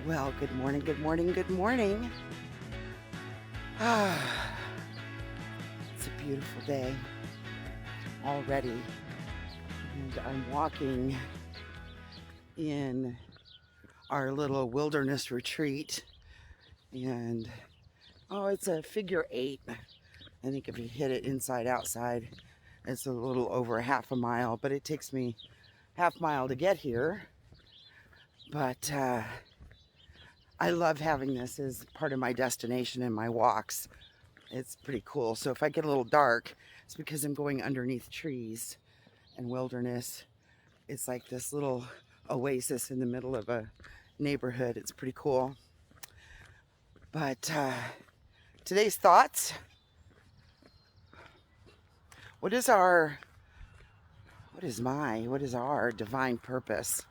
Well, good morning, good morning, good morning. Ah, it's a beautiful day already, and I'm walking in our little wilderness retreat. And it's a figure eight. I think if you hit it inside outside, it's a little over half a mile, but it takes me half mile to get here. But I love having this as part of my destination and my walks. It's pretty cool. So if I get a little dark, it's because I'm going underneath trees and wilderness. It's like this little oasis in the middle of a neighborhood. It's pretty cool. But today's thoughts. What is our divine purpose?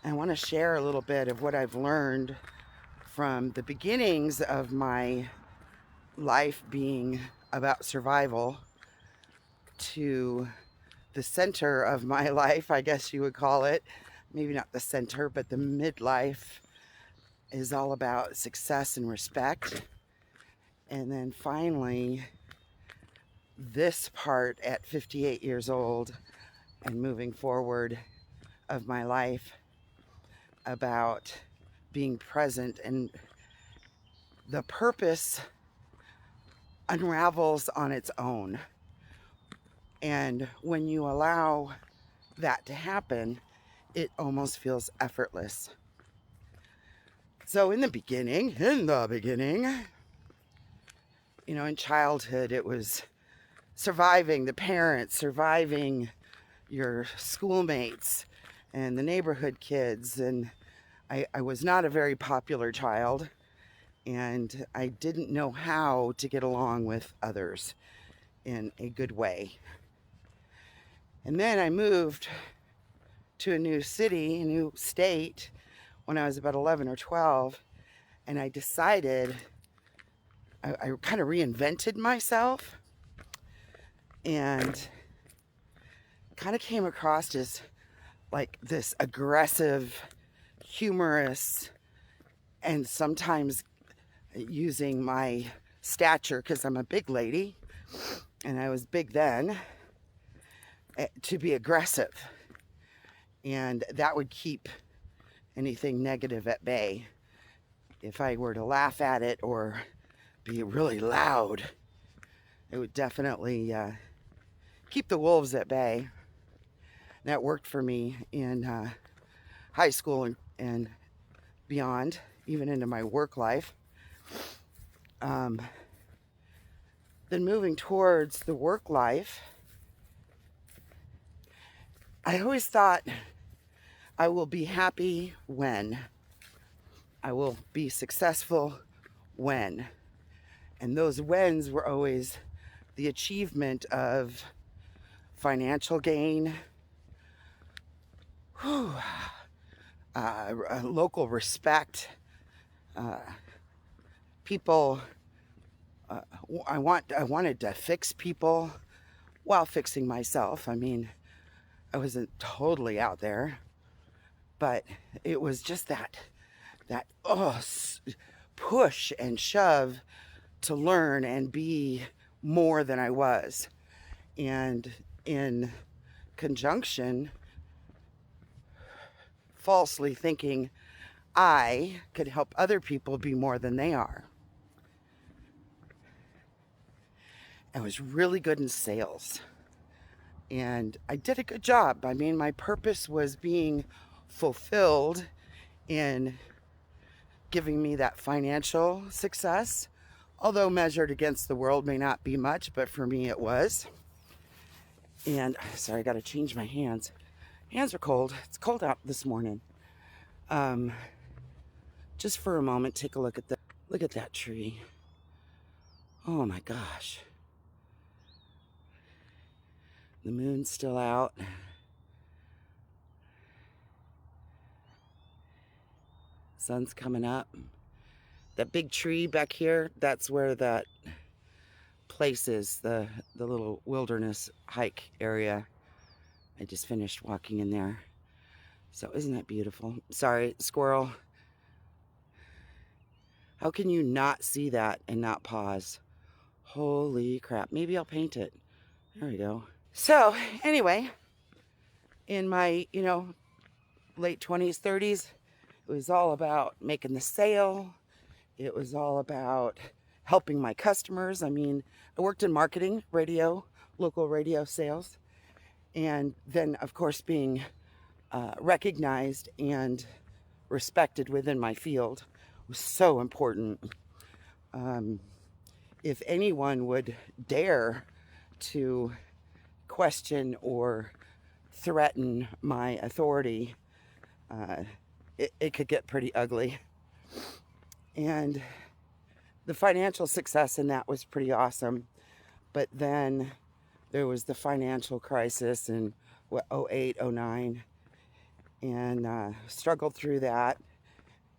I want to share a little bit of what I've learned from the beginnings of my life being about survival to the center of my life, I guess you would call it. Maybe not the center, but the midlife is all about success and respect. And then finally, this part at 58 years old and moving forward of my life about being present, and the purpose unravels on its own. And when you allow that to happen, it almost feels effortless. So in the beginning, in childhood, it was surviving the parents, surviving your schoolmates and the neighborhood kids. And I was not a very popular child, and I didn't know how to get along with others in a good way. And then I moved to a new city, a new state, when I was about 11 or 12, and I decided I kind of reinvented myself and kind of came across as like this aggressive, humorous, and sometimes using my stature, because I'm a big lady and I was big then, to be aggressive. And that would keep anything negative at bay. If I were to laugh at it or be really loud, it would definitely keep the wolves at bay. That worked for me in high school and beyond, even into my work life. Then moving towards the work life, I always thought I will be happy when, I will be successful when. And those whens were always the achievement of financial gain, local respect, people. I wanted to fix people while fixing myself. I mean, I wasn't totally out there, but it was just that push and shove to learn and be more than I was. And in conjunction, falsely thinking I could help other people be more than they are. I was really good in sales, and I did a good job. I mean, my purpose was being fulfilled in giving me that financial success, although measured against the world may not be much, but for me it was. And sorry, I got to change my hands. Hands are cold. It's cold out this morning. Just for a moment, take a look at that tree. Oh my gosh. The moon's still out. Sun's coming up. That big tree back here, that's where that place is, the little wilderness hike area. I just finished walking in there. So isn't that beautiful? Sorry, squirrel. How can you not see that and not pause? Holy crap. Maybe I'll paint it. There we go. So, anyway, in my, late 20s, 30s, it was all about making the sale. It was all about helping my customers. I mean, I worked in marketing, radio, local radio sales, and then, of course, being recognized and respected within my field was so important. If anyone would dare to question or threaten my authority, it could get pretty ugly. And the financial success in that was pretty awesome. But then there was the financial crisis in 08, 09, and struggled through that.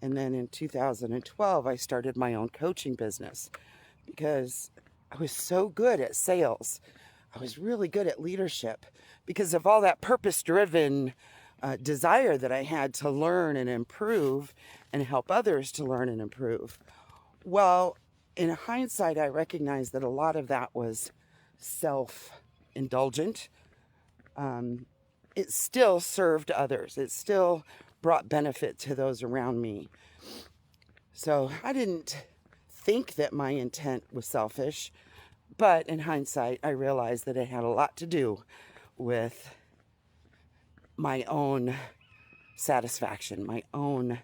And then in 2012, I started my own coaching business because I was so good at sales. I was really good at leadership because of all that purpose-driven desire that I had to learn and improve and help others to learn and improve. Well, in hindsight, I recognize that a lot of that was self-indulgent. It still served others. It still brought benefit to those around me. So I didn't think that my intent was selfish, but in hindsight, I realized that it had a lot to do with my own satisfaction, my own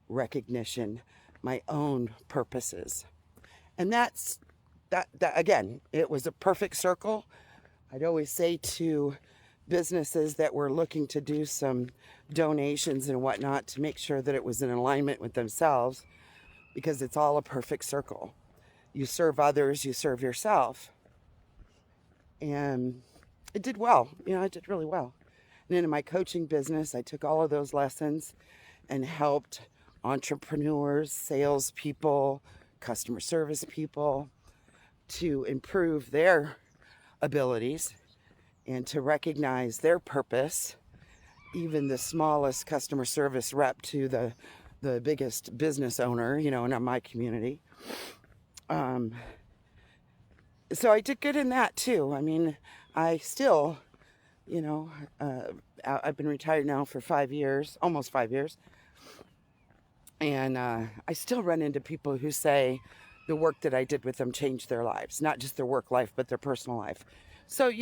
recognition, my own purposes. And that again, it was a perfect circle. I'd always say to businesses that were looking to do some donations and whatnot to make sure that it was in alignment with themselves, because it's all a perfect circle. You serve others, you serve yourself. And it did well. I did really well. And then in my coaching business, I took all of those lessons and helped entrepreneurs, salespeople, customer service people to improve their abilities and to recognize their purpose. Even the smallest customer service rep to the biggest business owner, in my community. So I did good in that too. I mean, I still, I've been retired now for 5 years, almost 5 years. And I still run into people who say the work that I did with them changed their lives, not just their work life, but their personal life. So,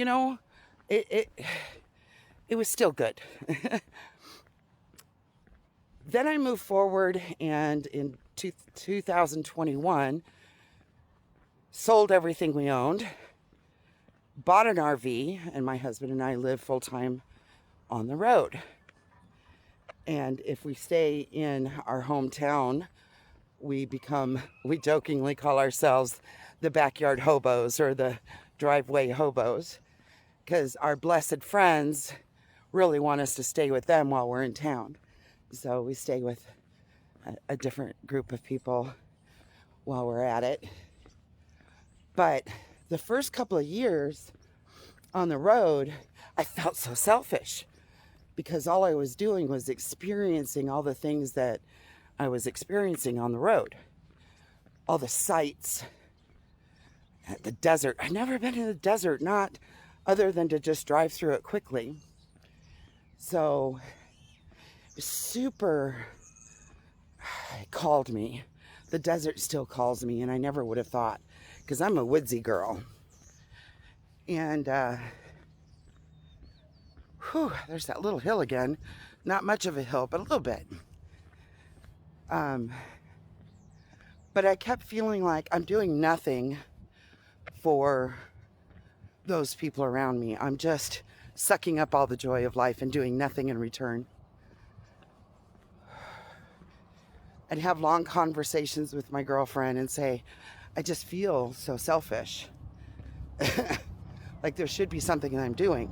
it was still good. Then I moved forward, and in 2021, sold everything we owned, bought an RV, and my husband and I live full-time on the road. And if we stay in our hometown, we jokingly call ourselves the backyard hobos or the driveway hobos, because our blessed friends really want us to stay with them while we're in town. So we stay with a different group of people while we're at it. But the first couple of years on the road, I felt so selfish because all I was doing was experiencing all the things that I was experiencing on the road. All the sights, the desert. I've never been in the desert, not other than to just drive through it quickly. So it called me. The desert still calls me, and I never would have thought, because I'm a woodsy girl. And there's that little hill again. Not much of a hill, but a little bit. But I kept feeling like I'm doing nothing for those people around me. I'm just sucking up all the joy of life and doing nothing in return. I'd have long conversations with my girlfriend and say, I just feel so selfish. Like there should be something that I'm doing.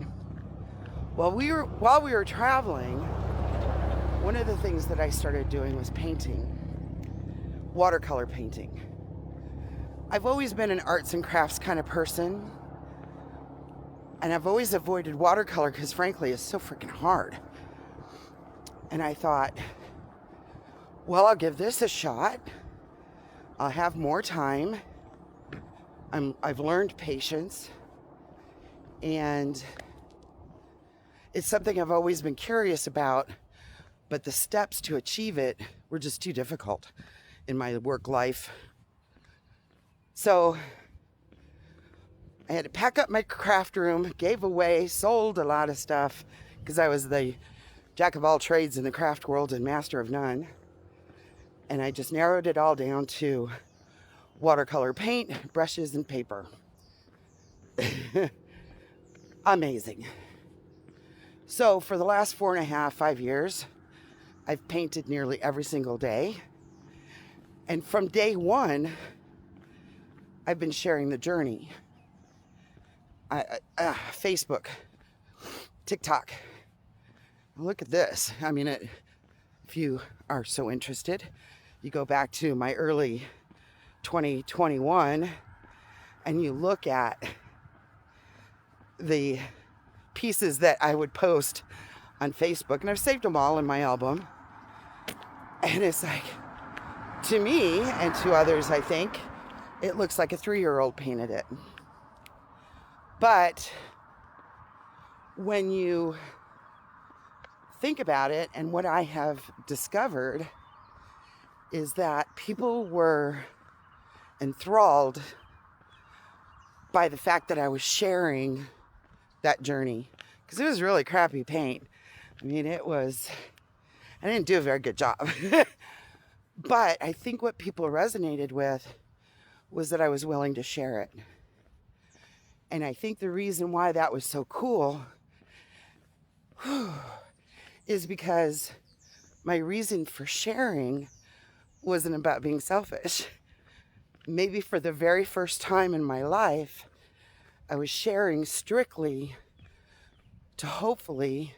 While we were traveling, one of the things that I started doing was painting. Watercolor painting. I've always been an arts and crafts kind of person. And I've always avoided watercolor because frankly it's so freaking hard. And I thought, well, I'll give this a shot. I'll have more time. I've learned patience, and it's something I've always been curious about, but the steps to achieve it were just too difficult in my work life. So I had to pack up my craft room, gave away, sold a lot of stuff because I was the jack of all trades in the craft world and master of none. And I just narrowed it all down to watercolor paint, brushes, and paper. Amazing. So for the last 4.5, 5 years, I've painted nearly every single day. And from day one, I've been sharing the journey. Facebook, TikTok. Look at this. I mean, if you are so interested, you go back to my early 2021 and you look at the pieces that I would post on Facebook, and I've saved them all in my album. And it's like, to me and to others, I think, it looks like a 3-year-old painted it. But when you think about it, and what I have discovered is that people were enthralled by the fact that I was sharing that journey, because it was really crappy paint. I mean, I didn't do a very good job. But I think what people resonated with was that I was willing to share it. And I think the reason why that was so cool is because my reason for sharing wasn't about being selfish. Maybe for the very first time in my life, I was sharing strictly to hopefully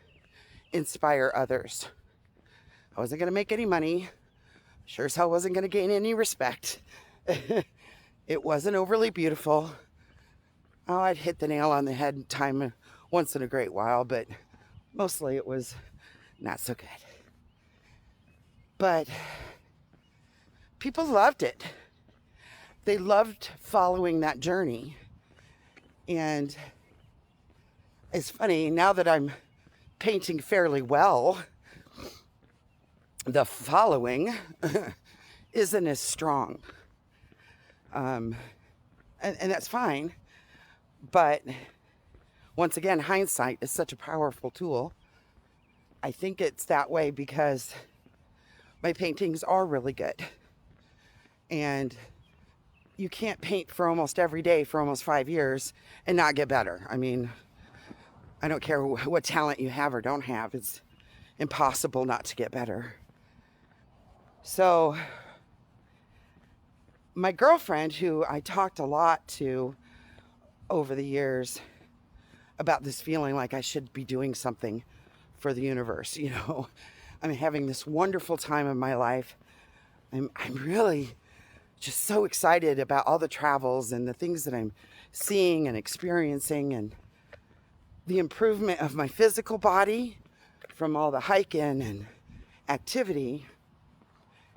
inspire others. I wasn't going to make any money. Sure as hell wasn't going to gain any respect. It wasn't overly beautiful. Oh, I'd hit the nail on the head time once in a great while, but mostly it was not so good. But people loved it. They loved following that journey. And it's funny, now that I'm painting fairly well, the following isn't as strong. And that's fine. But once again, hindsight is such a powerful tool. I think it's that way because my paintings are really good. And you can't paint for almost every day for almost 5 years and not get better. I mean, I don't care what talent you have or don't have. It's impossible not to get better. So my girlfriend, who I talked a lot to over the years about this feeling like I should be doing something for the universe, you know, I'm having this wonderful time of my life. I'm really just so excited about all the travels and the things that I'm seeing and experiencing, and the improvement of my physical body from all the hiking and activity.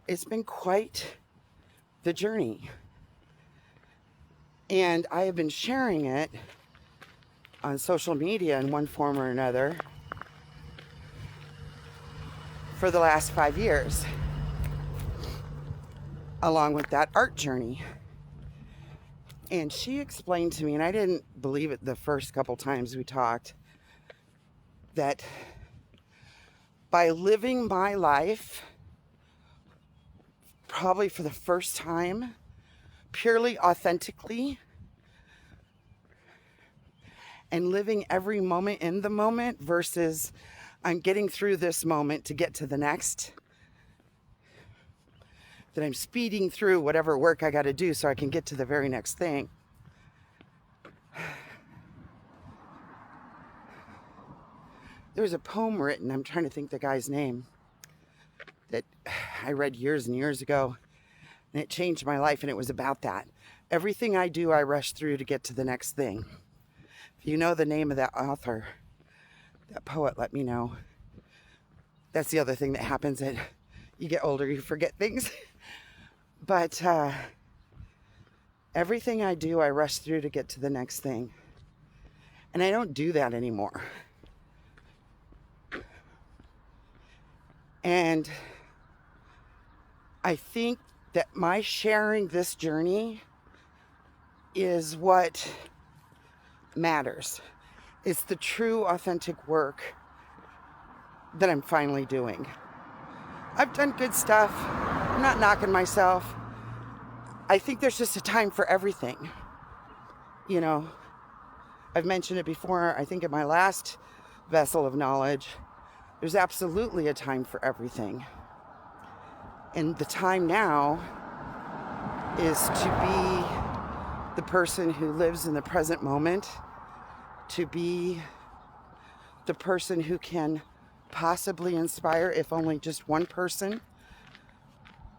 It's been quite the journey. And I have been sharing it on social media in one form or another for the last 5 years, along with that art journey. And she explained to me, and I didn't believe it the first couple times we talked, that by living my life, probably for the first time, purely authentically, and living every moment in the moment versus I'm getting through this moment to get to the next, that I'm speeding through whatever work I got to do so I can get to the very next thing. There was a poem written, I'm trying to think the guy's name, that I read years and years ago, and it changed my life, and it was about that. Everything I do, I rush through to get to the next thing. If you know the name of that author, that poet, let me know. That's the other thing that happens, that you get older, you forget things. But everything I do, I rush through to get to the next thing. And I don't do that anymore. And I think that my sharing this journey is what matters. It's the true, authentic work that I'm finally doing. I've done good stuff. I'm not knocking myself. I think there's just a time for everything. You know, I've mentioned it before, I think in my last vessel of knowledge, there's absolutely a time for everything. And the time now is to be the person who lives in the present moment, to be the person who can possibly inspire, if only just one person.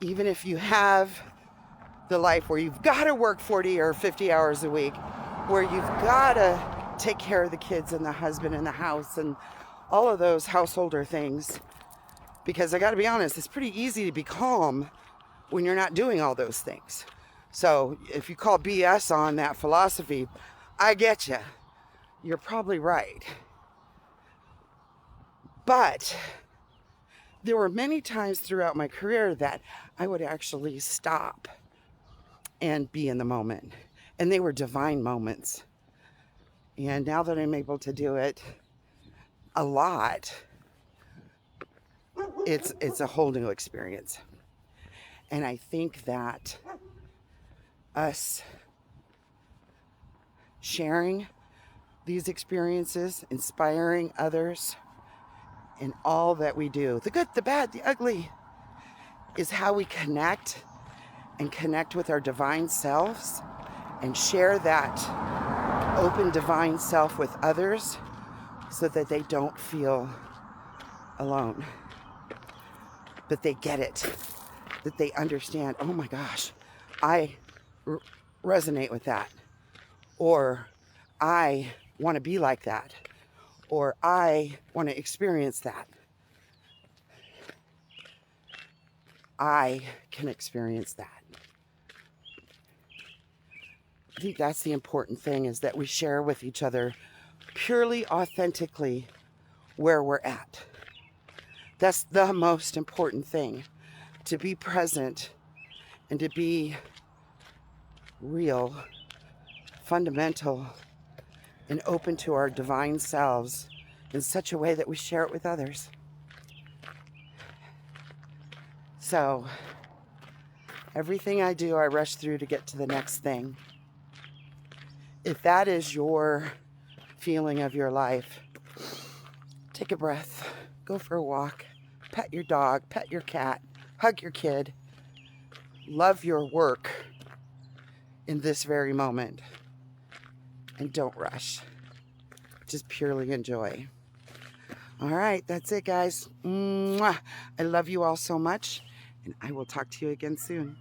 Even if you have the life where you've got to work 40 or 50 hours a week, where you've got to take care of the kids and the husband and the house and all of those householder things. Because I got to be honest, it's pretty easy to be calm when you're not doing all those things. So if you call BS on that philosophy, I get you. You're probably right. But there were many times throughout my career that I would actually stop and be in the moment. And they were divine moments. And now that I'm able to do it a lot, it's a whole new experience. And I think that us sharing these experiences, inspiring others in all that we do, the good, the bad, the ugly, is how we connect with our divine selves and share that open divine self with others so that they don't feel alone, that they get it, that they understand, oh my gosh, I resonate with that, or I want to be like that, or I want to experience that. I can experience that. I think that's the important thing, is that we share with each other purely, authentically where we're at. That's the most important thing, to be present and to be real, fundamental, and open to our divine selves in such a way that we share it with others. So, everything I do, I rush through to get to the next thing. If that is your feeling of your life, take a breath, go for a walk, pet your dog, pet your cat, hug your kid, love your work in this very moment, and don't rush. Just purely enjoy. All right, that's it, guys. Mwah. I love you all so much, and I will talk to you again soon.